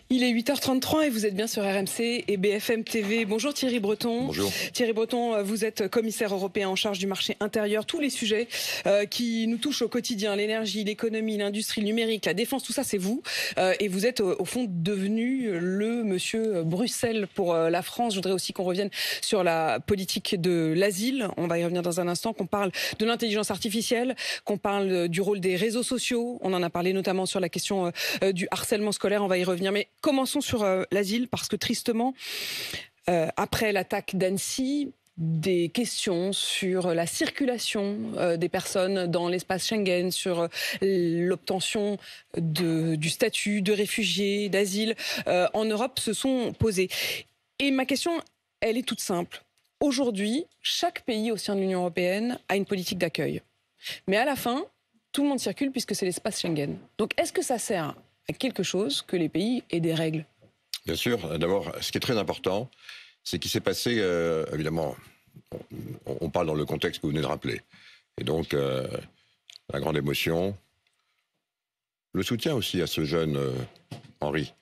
Il est 8h33 et vous êtes bien sur RMC et BFM TV. Bonjour Thierry Breton. Bonjour. Thierry Breton, vous êtes commissaire européen en charge du marché intérieur. Tous les sujets qui nous touchent au quotidien, l'énergie, l'économie, l'industrie, le numérique, la défense, tout ça c'est vous. Et vous êtes au fond devenu le monsieur Bruxelles pour la France. Je voudrais aussi qu'on revienne sur la politique de l'asile. On va y revenir dans un instant, qu'on parle de l'intelligence artificielle, qu'on parle du rôle des réseaux sociaux. On en a parlé notamment sur la question du harcèlement scolaire. On va y revenir. Mais commençons sur l'asile, parce que tristement, après l'attaque d'Annecy, des questions sur la circulation des personnes dans l'espace Schengen, sur l'obtention du statut de réfugié, d'asile en Europe se sont posées. Et ma question, elle est toute simple. Aujourd'hui, chaque pays au sein de l'Union européenne a une politique d'accueil. Mais à la fin, tout le monde circule puisque c'est l'espace Schengen. Donc est-ce que ça sert à quelque chose que les pays aient des règles? Bien sûr. D'abord, ce qui est très important, c'est qu'il s'est passé, évidemment, on parle dans le contexte que vous venez de rappeler. Et donc, la grande émotion, le soutien aussi à ce jeune Henri,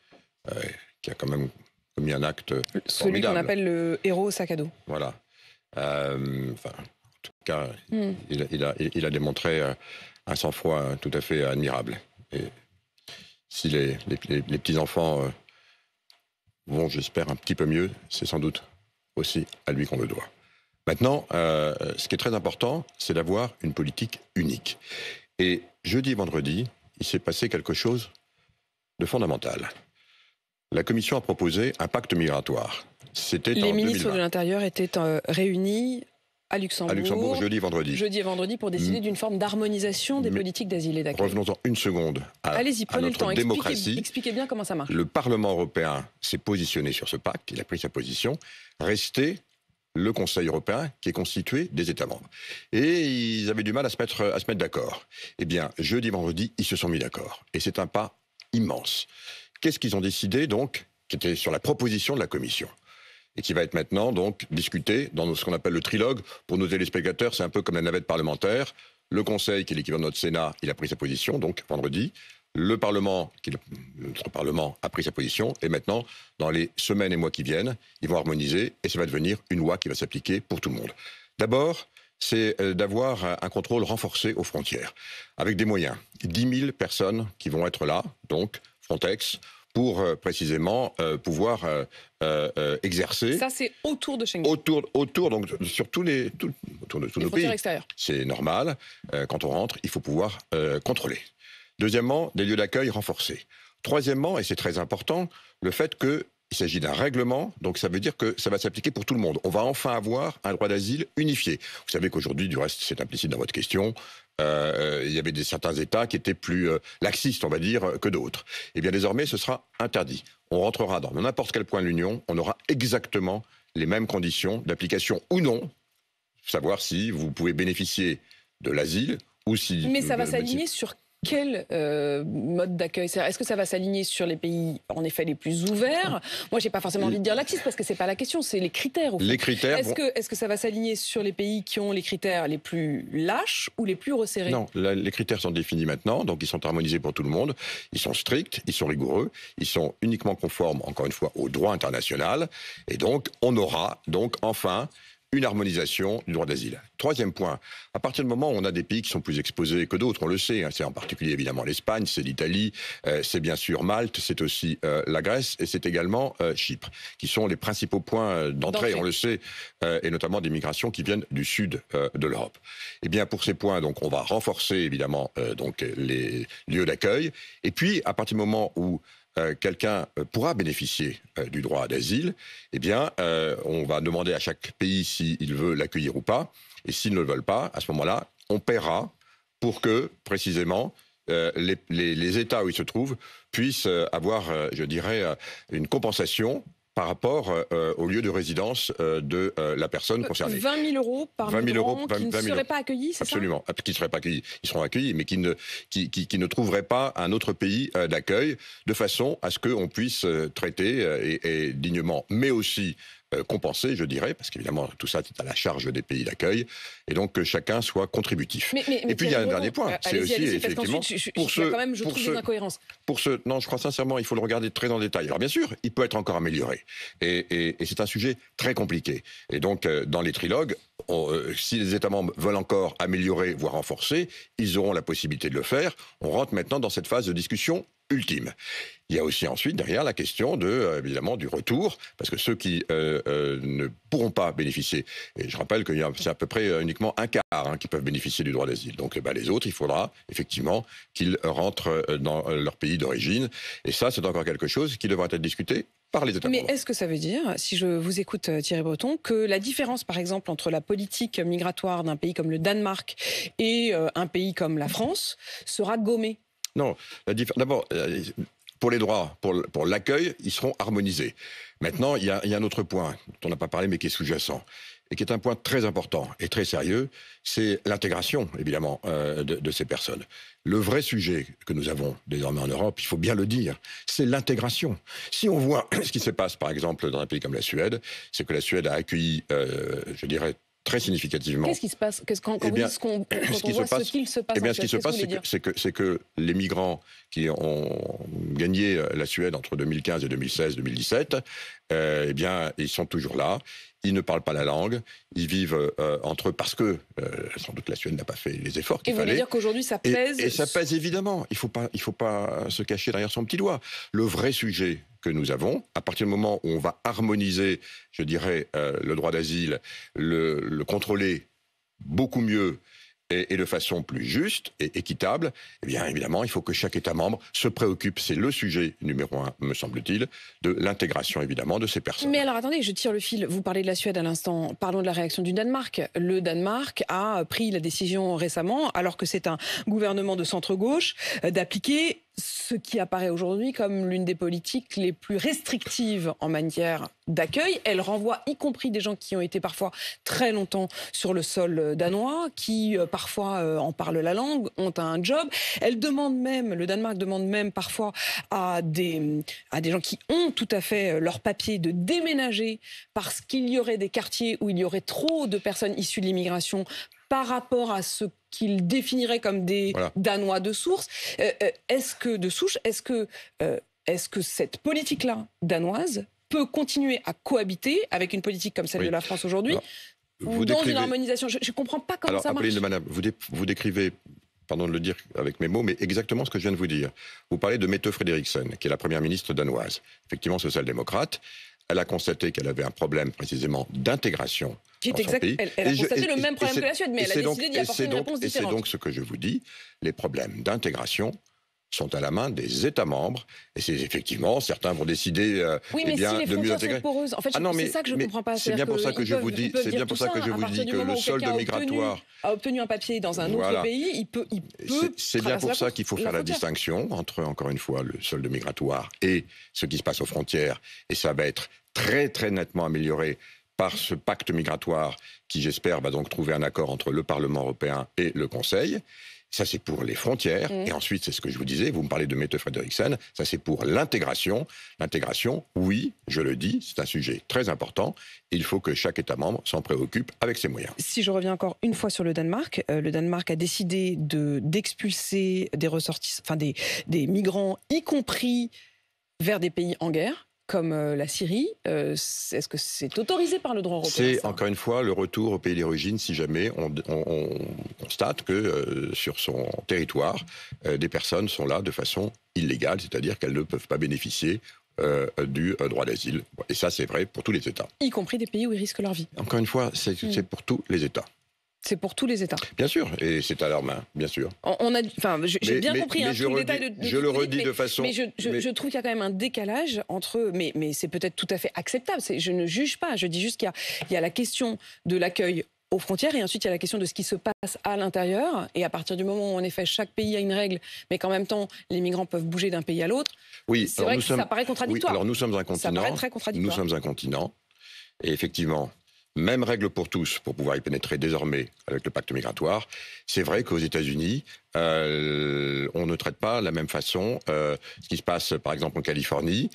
qui a quand même commis un acte celui qu'on appelle le héros au sac à dos. Voilà. En tout cas, il a démontré un sang-froid tout à fait admirable. Et si les petits-enfants vont, j'espère, un petit peu mieux, c'est sans doute aussi à lui qu'on le doit. Maintenant, ce qui est très important, c'est d'avoir une politique unique. Et jeudi et vendredi, il s'est passé quelque chose de fondamental. La Commission a proposé un pacte migratoire. C'était en 2020. Les ministres de l'Intérieur étaient réunis à Luxembourg, jeudi et vendredi pour décider d'une forme d'harmonisation des politiques d'asile et d'accueil. Revenons-en une seconde à notre démocratie. Expliquez bien comment ça marche. Le Parlement européen s'est positionné sur ce pacte, il a pris sa position. Restait le Conseil européen qui est constitué des États membres. Et ils avaient du mal à se mettre d'accord. Eh bien, jeudi et vendredi, ils se sont mis d'accord. Et c'est un pas immense. Qu'est-ce qu'ils ont décidé, donc, qui était sur la proposition de la Commission ? Et qui va être maintenant donc discuté dans ce qu'on appelle le trilogue. Pour nos téléspectateurs, c'est un peu comme la navette parlementaire. Le Conseil, qui est l'équivalent de notre Sénat, il a pris sa position, donc vendredi. Le Parlement, notre Parlement, a pris sa position. Et maintenant, dans les semaines et mois qui viennent, ils vont harmoniser et ça va devenir une loi qui va s'appliquer pour tout le monde. D'abord, c'est d'avoir un contrôle renforcé aux frontières, avec des moyens. 10 000 personnes qui vont être là, donc Frontex, pour précisément pouvoir exercer. Ça, c'est autour de Schengen. Autour donc sur autour de tous nos pays. Extérieures. C'est normal. Quand on rentre, il faut pouvoir contrôler. Deuxièmement, des lieux d'accueil renforcés. Troisièmement, et c'est très important, le fait qu'il s'agit d'un règlement, donc ça veut dire que ça va s'appliquer pour tout le monde. On va enfin avoir un droit d'asile unifié. Vous savez qu'aujourd'hui, du reste, c'est implicite dans votre question, il y avait certains États qui étaient plus laxistes, on va dire, que d'autres. Eh bien, désormais, ce sera interdit. On rentrera dans n'importe quel point de l'Union, on aura exactement les mêmes conditions d'application ou non, savoir si vous pouvez bénéficier de l'asile ou si... Mais ça va s'aligner sur quel mode d'accueil? Est-ce que ça va s'aligner sur les pays, en effet, les plus ouverts? Moi, j'ai pas forcément envie de dire laxiste, parce que c'est pas la question, c'est les critères. Au fond. Les critères. Est-ce que ça va s'aligner sur les pays qui ont les critères les plus lâches ou les plus resserrés? Non, les critères sont définis maintenant, donc ils sont harmonisés pour tout le monde. Ils sont stricts, ils sont rigoureux, ils sont uniquement conformes, encore une fois, au droit international. Et donc, on aura donc enfin une harmonisation du droit d'asile. Troisième point, à partir du moment où on a des pays qui sont plus exposés que d'autres, on le sait, hein, c'est en particulier évidemment l'Espagne, c'est l'Italie, c'est bien sûr Malte, c'est aussi la Grèce et c'est également Chypre, qui sont les principaux points d'entrée, on le sait, et notamment des migrations qui viennent du sud de l'Europe. Eh bien, pour ces points, donc, on va renforcer évidemment donc les lieux d'accueil. Et puis, à partir du moment où quelqu'un pourra bénéficier du droit d'asile, eh bien, on va demander à chaque pays s'il veut l'accueillir ou pas. Et s'ils ne le veulent pas, à ce moment-là, on paiera pour que, précisément, les États où ils se trouvent puissent avoir, je dirais, une compensation par rapport au lieu de résidence de la personne concernée. 20 000 euros par migrant qui ne seraient pas accueillis, c'est ça ? Absolument, qui ne seraient pas accueillis. Ils seront accueillis, mais qui ne trouveraient pas un autre pays d'accueil, de façon à ce qu'on puisse traiter et dignement, mais aussi compensé, je dirais, parce qu'évidemment, tout ça est à la charge des pays d'accueil, et donc que chacun soit contributif. Et puis, il y a un dernier point, c'est aussi, effectivement, non, je crois sincèrement, il faut le regarder très en détail. Alors, bien sûr, il peut être encore amélioré, et c'est un sujet très compliqué. Et donc, dans les trilogues, si les États membres veulent encore améliorer, voire renforcer, ils auront la possibilité de le faire. On rentre maintenant dans cette phase de discussion ultime. Il y a aussi ensuite derrière la question évidemment du retour, parce que ceux qui ne pourront pas bénéficier, et je rappelle que c'est à peu près uniquement un quart qui peuvent bénéficier du droit d'asile. Donc les autres, il faudra effectivement qu'ils rentrent dans leur pays d'origine. Et ça, c'est encore quelque chose qui devra être discuté par les États membres. Mais est-ce que ça veut dire, si je vous écoute Thierry Breton, que la différence par exemple entre la politique migratoire d'un pays comme le Danemark et un pays comme la France sera gommée? Non, d'abord, pour les droits, pour l'accueil, ils seront harmonisés. Maintenant, il y a un autre point dont on n'a pas parlé, mais qui est sous-jacent, et qui est un point très important et très sérieux, c'est l'intégration, évidemment, de ces personnes. Le vrai sujet que nous avons désormais en Europe, il faut bien le dire, c'est l'intégration. Si on voit ce qui se passe, par exemple, dans un pays comme la Suède, c'est que la Suède a accueilli, je dirais, très significativement. Qu'est-ce qui se passe quand on voit ce qu'il se passe? Ce qui se passe, c'est que les migrants qui ont gagné la Suède entre 2015 et 2016-2017, ils sont toujours là. Ils ne parlent pas la langue. Ils vivent entre eux parce que, sans doute, la Suède n'a pas fait les efforts qu'il fallait. Et vous voulez dire qu'aujourd'hui, ça pèse? Et ça pèse, évidemment. Il faut pas se cacher derrière son petit doigt. Le vrai sujet que nous avons, à partir du moment où on va harmoniser, je dirais, le droit d'asile, le contrôler beaucoup mieux et de façon plus juste et équitable, eh bien évidemment, il faut que chaque État membre se préoccupe, c'est le sujet numéro 1, me semble-t-il, de l'intégration évidemment de ces personnes. Mais alors attendez, je tire le fil. Vous parlez de la Suède à l'instant, parlons de la réaction du Danemark. Le Danemark a pris la décision récemment, alors que c'est un gouvernement de centre-gauche, d'appliquer ce qui apparaît aujourd'hui comme l'une des politiques les plus restrictives en matière d'accueil. Elle renvoie y compris des gens qui ont été parfois très longtemps sur le sol danois, qui parfois en parlent la langue, ont un job. Elle demande même, le Danemark demande même parfois à des gens qui ont tout à fait leurs papiers de déménager parce qu'il y aurait des quartiers où il y aurait trop de personnes issues de l'immigration par rapport à ce qu'il définirait comme des Danois de source. Est-ce que cette politique-là, danoise, peut continuer à cohabiter avec une politique comme celle de la France aujourd'hui, dans une harmonisation? Je ne comprends pas comment ça marche. Madame, vous décrivez, pardon de le dire avec mes mots, mais exactement ce que je viens de vous dire. Vous parlez de Mette Frederiksen, qui est la première ministre danoise, effectivement social-démocrate. Elle a constaté qu'elle avait un problème précisément d'intégration dans son pays. Elle a constaté le même problème que la Suède, mais elle a décidé d'y apporter une réponse différente. Et c'est donc ce que je vous dis, les problèmes d'intégration sont à la main des États membres. Et c'est effectivement, certains vont décider si les de mieux intégrer. Sont poreuses, en fait, c'est ça que je ne comprends pas. C'est bien pour ça que je vous dis, que le solde migratoire a obtenu un papier dans un autre pays, il peut c'est bien pour ça qu'il faut faire la distinction entre, encore une fois, le solde migratoire et ce qui se passe aux frontières. Et ça va être très, très nettement amélioré par ce pacte migratoire qui, j'espère, va donc trouver un accord entre le Parlement européen et le Conseil. Ça, c'est pour les frontières. Et ensuite, c'est ce que je vous disais, vous me parlez de Mette Frederiksen, ça, c'est pour l'intégration. L'intégration, oui, je le dis, c'est un sujet très important. Il faut que chaque État membre s'en préoccupe avec ses moyens. Si je reviens encore une fois sur le Danemark a décidé d'expulser des ressortissants, enfin des migrants, y compris vers des pays en guerre, comme la Syrie. Est-ce que c'est autorisé par le droit européen? C'est, encore une fois, le retour au pays d'origine si jamais on constate que sur son territoire, des personnes sont là de façon illégale, c'est-à-dire qu'elles ne peuvent pas bénéficier du droit d'asile. Et ça, c'est vrai pour tous les États. Y compris des pays où ils risquent leur vie. Encore une fois, c'est pour tous les États. C'est pour tous les États. Bien sûr, et c'est à leur main, bien sûr. J'ai bien compris tout le détail de je le redis de façon. Mais je trouve qu'il y a quand même un décalage entre. Mais c'est peut-être tout à fait acceptable. Je ne juge pas. Je dis juste qu'il y a la question de l'accueil aux frontières et ensuite il y a la question de ce qui se passe à l'intérieur. Et à partir du moment où en effet chaque pays a une règle, mais qu'en même temps les migrants peuvent bouger d'un pays à l'autre. Oui, c'est vrai que ça paraît contradictoire. Oui, alors nous sommes un continent. Ça paraît très contradictoire. Nous sommes un continent. Et effectivement. Même règle pour tous, pour pouvoir y pénétrer désormais avec le pacte migratoire. C'est vrai qu'aux États-Unis, on ne traite pas de la même façon ce qui se passe, par exemple, en Californie,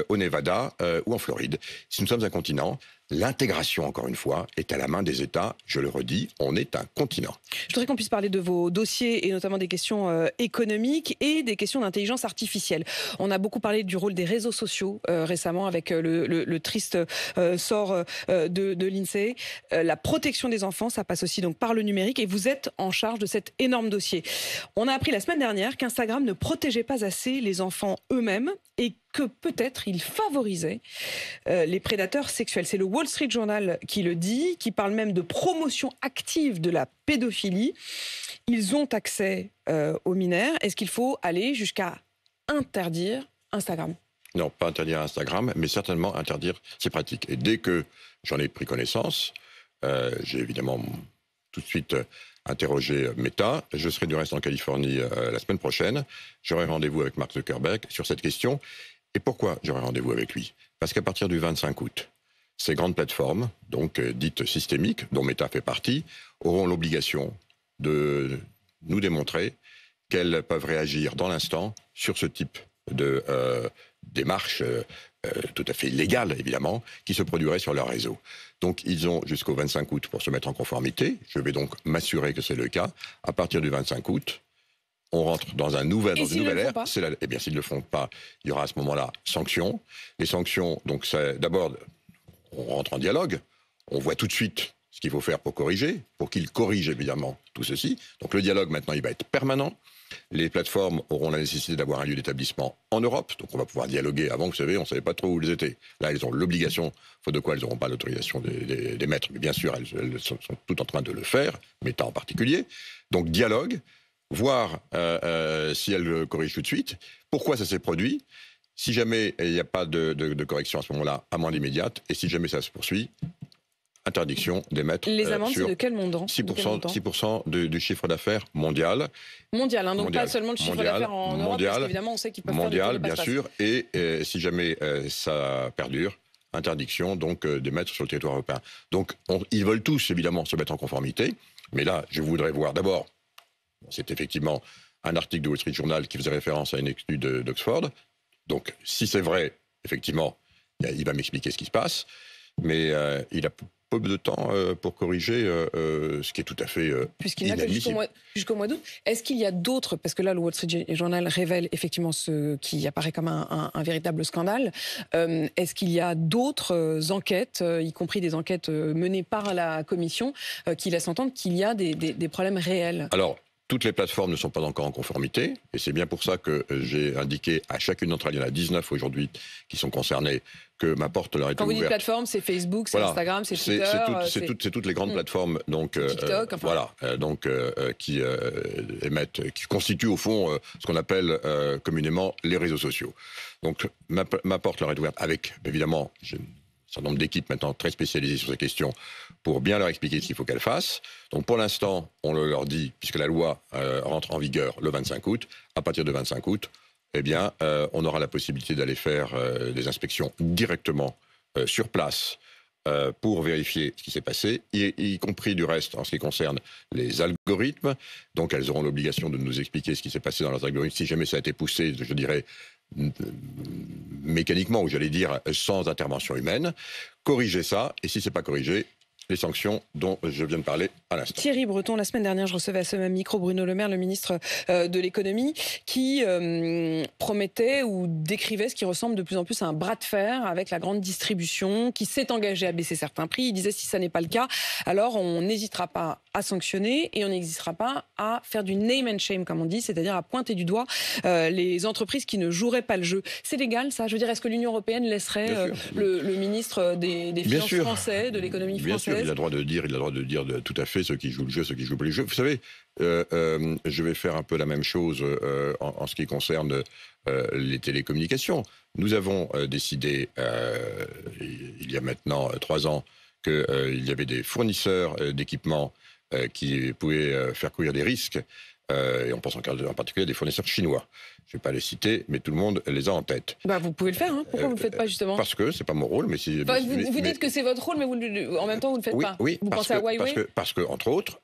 au Nevada ou en Floride. Si nous sommes un continent, l'intégration, encore une fois, est à la main des États. Je le redis, on est un continent. Je voudrais qu'on puisse parler de vos dossiers et notamment des questions économiques et des questions d'intelligence artificielle. On a beaucoup parlé du rôle des réseaux sociaux récemment avec le triste sort de l'INSEE. La protection des enfants, ça passe aussi donc par le numérique et vous êtes en charge de cet énorme dossier. On a appris la semaine dernière qu'Instagram ne protégeait pas assez les enfants eux-mêmes et que peut-être il favorisait les prédateurs sexuels. C'est le Wall Street Journal qui le dit, qui parle même de promotion active de la pédophilie. Ils ont accès aux mineurs. Est-ce qu'il faut aller jusqu'à interdire Instagram ? Non, pas interdire Instagram, mais certainement interdire ces pratiques. Et dès que j'en ai pris connaissance, j'ai évidemment tout de suite interrogé Meta. Je serai du reste en Californie la semaine prochaine. J'aurai rendez-vous avec Mark Zuckerberg sur cette question. Et pourquoi j'aurai rendez-vous avec lui ? Parce qu'à partir du 25 août, ces grandes plateformes, donc dites systémiques, dont Meta fait partie, auront l'obligation de nous démontrer qu'elles peuvent réagir dans l'instant sur ce type de démarche tout à fait illégale, évidemment, qui se produirait sur leur réseau. Donc, ils ont jusqu'au 25 août pour se mettre en conformité. Je vais donc m'assurer que c'est le cas. À partir du 25 août, on rentre dans une nouvelle ère. Eh bien, s'ils ne le font pas, il y aura à ce moment-là sanctions. Les sanctions, donc, d'abord, on rentre en dialogue. On voit tout de suite ce qu'il faut faire pour corriger, pour qu'ils corrigent évidemment tout ceci. Donc, le dialogue, maintenant, il va être permanent. Les plateformes auront la nécessité d'avoir un lieu d'établissement en Europe, donc on va pouvoir dialoguer. Avant, vous savez, on ne savait pas trop où ils étaient. Là, elles ont l'obligation, faute de quoi elles n'auront pas l'autorisation des maîtres, mais bien sûr, elles sont toutes en train de le faire, Meta en particulier. Donc dialogue, voir si elles corrigent tout de suite. Pourquoi ça s'est produit ? Si jamais il n'y a pas de correction à ce moment-là, amende immédiate, et si jamais ça se poursuit, interdiction d'émettre. Les amendes, c'est de quel montant ? 6% du chiffre d'affaires mondial. Mondial, hein, donc mondial, pas seulement le chiffre d'affaires en Europe, parce qu'évidemment, on sait qu'ils peuvent mondial, faire des bien sûr, et si jamais ça perdure, interdiction donc d'émettre sur le territoire européen. Donc, ils veulent tous, évidemment, se mettre en conformité, mais là, je voudrais voir d'abord, c'est effectivement un article de Wall Street Journal qui faisait référence à une étude d'Oxford. Donc, si c'est vrai, effectivement, il va m'expliquer ce qui se passe, mais il a peu de temps pour corriger ce qui est tout à fait puisqu'il n'a que jusqu'au mois d'août. Est-ce qu'il y a d'autres, parce que là le Wall Street Journal révèle effectivement ce qui apparaît comme un véritable scandale, est-ce qu'il y a d'autres enquêtes, y compris des enquêtes menées par la Commission, qui laissent entendre qu'il y a des problèmes réels ? Alors, toutes les plateformes ne sont pas encore en conformité, et c'est bien pour ça que j'ai indiqué à chacune d'entre elles, il y en a 19 aujourd'hui qui sont concernées, que ma porte leur était ouverte. Quand vous dites plateforme, c'est Facebook, c'est Instagram, c'est Twitter... C'est toutes les grandes plateformes donc, TikTok, enfin... qui émettent, qui constituent au fond ce qu'on appelle communément les réseaux sociaux. Donc ma porte leur est ouverte avec, évidemment, j'ai un certain nombre d'équipes maintenant très spécialisées sur ces questions pour bien leur expliquer ce qu'il faut qu'elles fassent. Donc pour l'instant, on leur dit, puisque la loi rentre en vigueur le 25 août, à partir du 25 août, eh bien, on aura la possibilité d'aller faire des inspections directement sur place pour vérifier ce qui s'est passé, y compris du reste en ce qui concerne les algorithmes. Donc elles auront l'obligation de nous expliquer ce qui s'est passé dans leurs algorithmes, si jamais ça a été poussé, je dirais, mécaniquement, ou j'allais dire sans intervention humaine, corriger ça, et si ce n'est pas corrigé, les sanctions dont je viens de parler à l'instant. Thierry Breton, la semaine dernière, je recevais à ce même micro Bruno Le Maire, le ministre de l'économie, qui promettait ou décrivait ce qui ressemble de plus en plus à un bras de fer avec la grande distribution, qui s'est engagé à baisser certains prix. Il disait si ça n'est pas le cas, alors on n'hésitera pas à sanctionner et on n'hésitera pas à faire du name and shame, comme on dit, c'est-à-dire à pointer du doigt les entreprises qui ne joueraient pas le jeu. C'est légal, ça ? Je veux dire, est-ce que l'Union européenne laisserait le ministre des Finances français, de l'économie française ? Il a le droit de dire, tout à fait ceux qui jouent le jeu, ceux qui jouent pas le jeu. Vous savez, je vais faire un peu la même chose en ce qui concerne les télécommunications. Nous avons décidé, il y a maintenant 3 ans, qu'il y avait des fournisseurs d'équipements qui pouvaient faire courir des risques et on pense en particulier à des fournisseurs chinois. Je ne vais pas les citer, mais tout le monde les a en tête. Bah, vous pouvez le faire, hein. Pourquoi vous ne le faites pas justement? Parce que c'est pas mon rôle, mais si... Enfin, vous dites que c'est votre rôle, mais en même temps vous ne le faites pas. Oui, vous pensez à Huawei? parce que, entre autres...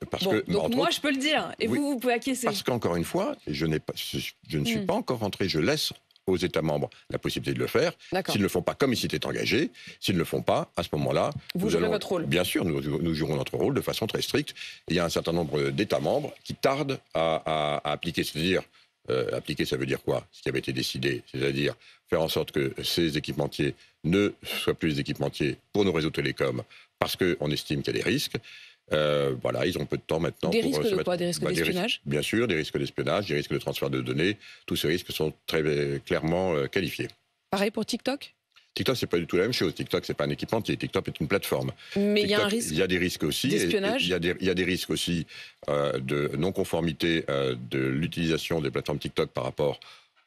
Donc moi je peux le dire, et oui, vous pouvez acquiescer. Parce qu'encore une fois, je ne suis pas encore rentré, je laisse aux États membres la possibilité de le faire. S'ils ne le font pas comme ils s'étaient engagés, s'ils ne le font pas, à ce moment-là... Vous jouerez votre rôle. Bien sûr, nous jouerons notre rôle de façon très stricte. Il y a un certain nombre d'États membres qui tardent à appliquer, c'est-à-dire... appliquer, ça veut dire quoi? Ce qui avait été décidé, c'est-à-dire faire en sorte que ces équipementiers ne soient plus les équipementiers pour nos réseaux télécoms, parce qu'on estime qu'il y a des risques. Voilà, ils ont peu de temps maintenant. Des risques de quoi? Des risques d'espionnage? Bien sûr, des risques d'espionnage, des risques de transfert de données. Tous ces risques sont très clairement qualifiés. Pareil pour TikTok? TikTok, c'est pas du tout la même chose. TikTok, c'est pas un équipementier. TikTok est une plateforme. Mais TikTok, il y a un risque. Il y a des risques aussi. D'espionnage. Il y a des risques aussi de non-conformité de l'utilisation des plateformes TikTok par rapport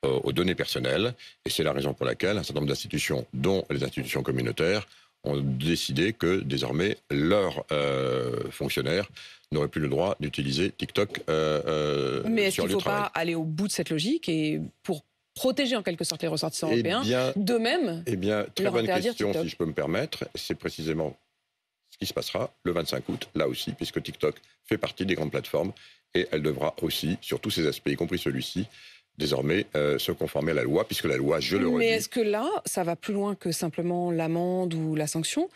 aux données personnelles. Et c'est la raison pour laquelle un certain nombre d'institutions, dont les institutions communautaires, ont décidé que désormais leurs fonctionnaires n'auraient plus le droit d'utiliser TikTok Mais est-ce sur qu'il ne le faut pas aller au bout de cette logique et pour protéger en quelque sorte les ressortissants européens, d'eux-mêmes très bonne question, TikTok. si je peux me permettre. C'est précisément ce qui se passera le 25 août, là aussi, puisque TikTok fait partie des grandes plateformes et elle devra aussi, sur tous ces aspects, y compris celui-ci, désormais se conformer à la loi, puisque la loi, je le redis... Mais est-ce que là, ça va plus loin que simplement l'amende ou la sanction?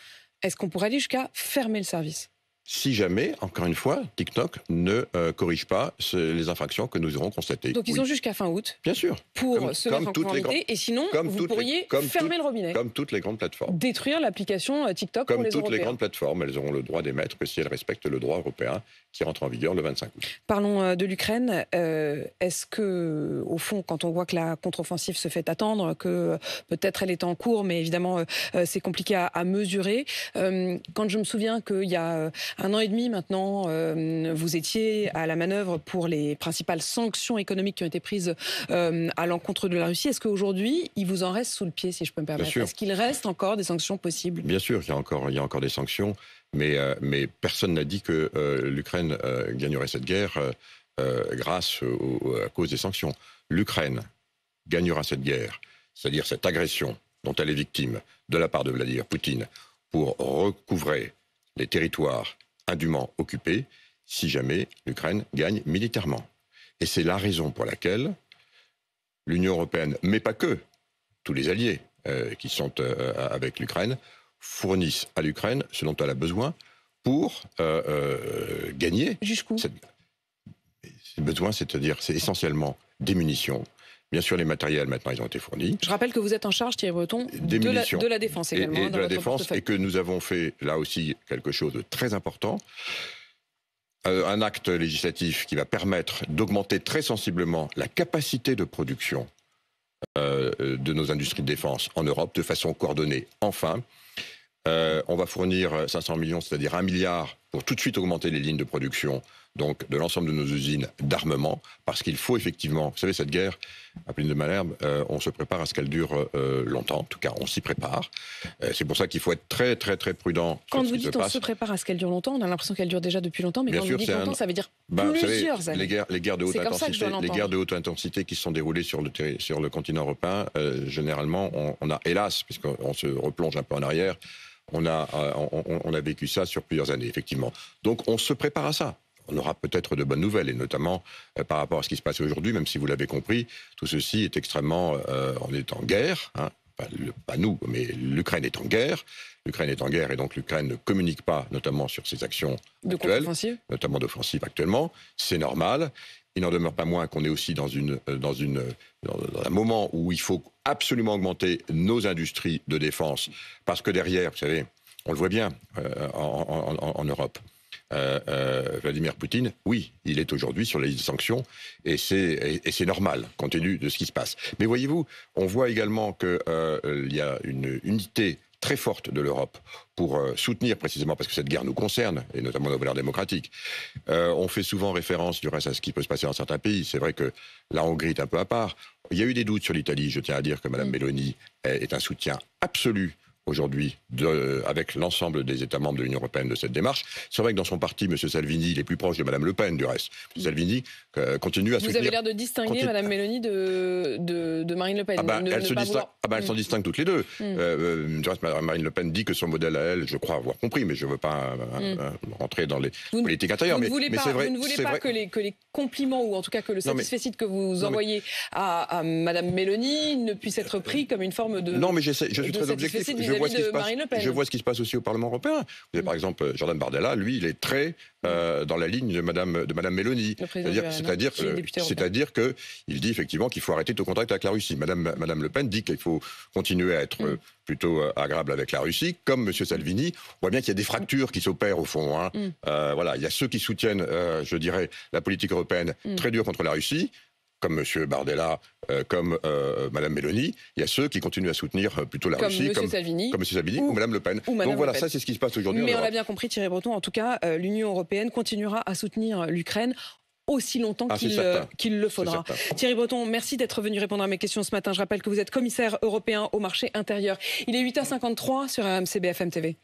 Est-ce qu'on pourrait aller jusqu'à fermer le service? Si jamais, encore une fois, TikTok ne corrige pas les infractions que nous aurons constatées. Donc ils ont jusqu'à fin août. Bien sûr. Pour se mettre en conformité, et sinon, vous pourriez fermer le robinet. Comme toutes les grandes plateformes. Détruire l'application TikTok pour les Européens. Comme toutes les grandes plateformes, elles auront le droit d'émettre que si elles respectent le droit européen qui rentre en vigueur le 25 août. Parlons de l'Ukraine. Est-ce que, au fond, quand on voit que la contre-offensive se fait attendre, que peut-être elle est en cours, mais évidemment c'est compliqué à mesurer. Quand je me souviens qu'il y a 1 an et demi maintenant, vous étiez à la manœuvre pour les principales sanctions économiques qui ont été prises à l'encontre de la Russie. Est-ce qu'aujourd'hui, il vous en reste sous le pied, si je peux me permettre? Est-ce qu'il reste encore des sanctions possibles? Bien sûr, il y a encore des sanctions, mais personne n'a dit que l'Ukraine gagnerait cette guerre à cause des sanctions. L'Ukraine gagnera cette guerre, c'est-à-dire cette agression dont elle est victime de la part de Vladimir Poutine pour recouvrer les territoires indûment occupés, si jamais l'Ukraine gagne militairement. Et c'est la raison pour laquelle l'Union européenne, mais pas que, tous les alliés qui sont avec l'Ukraine, fournissent à l'Ukraine ce dont elle a besoin pour gagner. Jusqu'où? Ces besoins, c'est-à-dire, c'est essentiellement des munitions. Bien sûr, les matériels, maintenant, ils ont été fournis. Je rappelle que vous êtes en charge, Thierry Breton, de la défense également. Et de la défense, et que nous avons fait, là aussi, quelque chose de très important. Un acte législatif qui va permettre d'augmenter très sensiblement la capacité de production de nos industries de défense en Europe, de façon coordonnée, enfin. On va fournir 500 millions, c'est-à-dire 1 milliard, pour tout de suite augmenter les lignes de production donc de l'ensemble de nos usines d'armement, parce qu'il faut effectivement, vous savez, cette guerre, Apolline de Malherbe, on se prépare à ce qu'elle dure longtemps, en tout cas on s'y prépare. C'est pour ça qu'il faut être très très très prudent. Quand vous dites on se prépare à ce qu'elle dure longtemps, on a l'impression qu'elle dure déjà depuis longtemps, mais quand vous dites longtemps, ça veut dire plusieurs années. Les guerres de haute intensité qui se sont déroulées sur le continent européen, généralement, on a, hélas, puisqu'on se replonge un peu en arrière, on a vécu ça sur plusieurs années, effectivement. Donc on se prépare à ça. On aura peut-être de bonnes nouvelles, et notamment par rapport à ce qui se passe aujourd'hui, même si vous l'avez compris, tout ceci est extrêmement... on est en guerre, hein, pas nous, mais l'Ukraine est en guerre. L'Ukraine est en guerre, et donc l'Ukraine ne communique pas, notamment sur ses actions actuelles, notamment d'offensive actuellement. C'est normal. Il n'en demeure pas moins qu'on est aussi dans un moment où il faut absolument augmenter nos industries de défense, parce que derrière, vous savez, on le voit bien en Europe, Vladimir Poutine, oui, il est aujourd'hui sur la liste de sanctions, et c'est normal, compte tenu de ce qui se passe. Mais voyez-vous, on voit également qu'il y a une unité très forte de l'Europe pour soutenir précisément, parce que cette guerre nous concerne, et notamment nos valeurs démocratiques. On fait souvent référence, du reste, à ce qui peut se passer dans certains pays. C'est vrai que la Hongrie est un peu à part. Il y a eu des doutes sur l'Italie. Je tiens à dire que Mme Meloni est un soutien absolu aujourd'hui avec l'ensemble des États membres de l'Union européenne de cette démarche. C'est vrai que dans son parti, M. Salvini, il est plus proche de Mme Le Pen, du reste. M. Salvini continue à soutenir... Vous avez l'air de distinguer Mme Mélanie de Marine Le Pen. Elles s'en distinguent toutes les deux. Du reste, Marine Le Pen dit que son modèle à elle, je crois avoir compris, mais je ne veux pas rentrer dans les politiques intérieures. Vous ne voulez pas que les compliments, ou en tout cas que le satisfecit que vous envoyez à Mme Mélanie ne puisse être pris comme une forme de... Non, mais je suis très objectif. Je vois ce qui se passe aussi au Parlement européen. Vous avez par exemple Jordan Bardella, lui, il est très dans la ligne de Madame Mélanie. C'est-à-dire qu'il dit effectivement qu'il faut arrêter tout contact avec la Russie. Madame Le Pen dit qu'il faut continuer à être plutôt agréable avec la Russie. Comme M. Salvini, on voit bien qu'il y a des fractures qui s'opèrent au fond. Voilà, il y a ceux qui soutiennent, je dirais, la politique européenne très dure contre la Russie, comme M. Bardella, comme Mme Mélanie. Il y a ceux qui continuent à soutenir plutôt la Russie, comme M. Salvini ou Mme Le Pen. Donc voilà, ça c'est ce qui se passe aujourd'hui. Mais on l'a bien compris, Thierry Breton, en tout cas, l'Union européenne continuera à soutenir l'Ukraine aussi longtemps qu'il le faudra. Thierry Breton, merci d'être venu répondre à mes questions ce matin. Je rappelle que vous êtes commissaire européen au marché intérieur. Il est 8h53 sur RMC BFM TV.